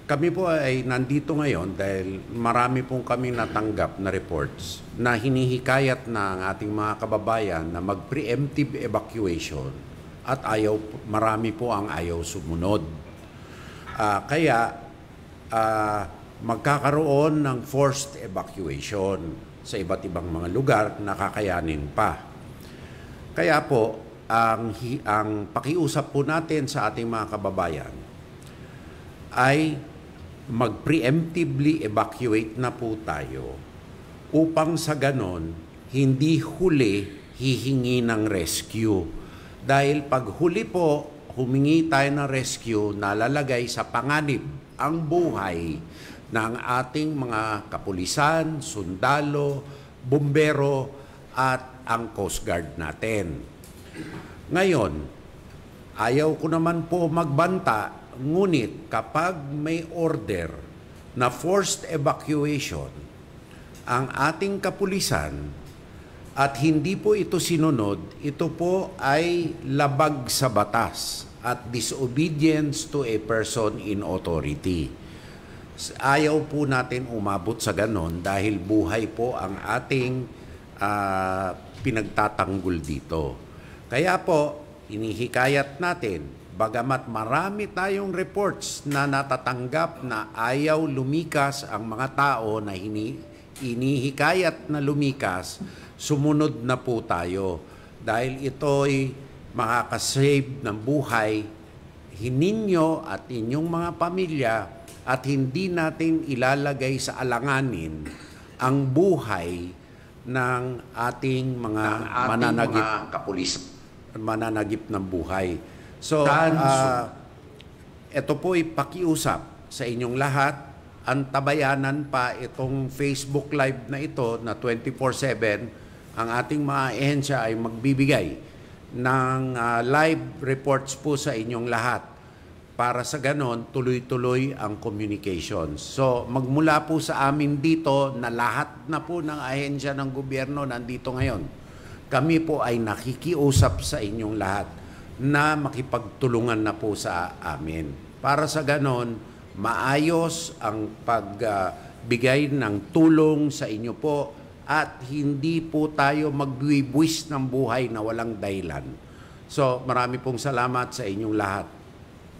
Kami po ay nandito ngayon dahil marami pong kami natanggap na reports na hinihikayat na ang ating mga kababayan na mag-preemptive evacuation at marami po ang ayaw sumunod. Kaya magkakaroon ng forced evacuation sa iba't ibang mga lugar na kakayanin pa. Kaya po, ang pakiusap po natin sa ating mga kababayan ay mag-preemptively evacuate na po tayo upang sa ganon hindi huli hihingi ng rescue. Dahil pag huli po, humingi tayo ng rescue, nalalagay sa panganib ang buhay ng ating mga kapulisan, sundalo, bumbero at ang Coast Guard natin. Ngayon, ayaw ko naman po magbanta. Ngunit kapag may order na forced evacuation ang ating kapulisan at hindi po ito sinunod, ito po ay labag sa batas at disobedience to a person in authority. Ayaw po natin umabot sa ganon dahil buhay po ang ating pinagtatanggol dito. Kaya po, inihikayat natin, bagamat marami tayong reports na natatanggap na ayaw lumikas ang mga tao na inihikayat na lumikas, sumunod na po tayo. Dahil ito'y makakasave ng buhay hininyo at inyong mga pamilya at hindi natin ilalagay sa alanganin ang buhay ng ating mga mananagip ng buhay. So, ito po ay pakiusap sa inyong lahat. Antabayanan pa itong Facebook Live na ito na 24/7. Ang ating mga ehensya ay magbibigay ng live reports po sa inyong lahat para sa ganon tuloy-tuloy ang communications. So, magmula po sa amin dito na lahat na po ng ahensya ng gobyerno nandito ngayon. Kami po ay nakikiusap sa inyong lahat na makipagtulungan na po sa amin. Para sa ganon, maayos ang pagbigay ng tulong sa inyo po at hindi po tayo magbuwis ng buhay na walang dahilan. So, marami pong salamat sa inyong lahat.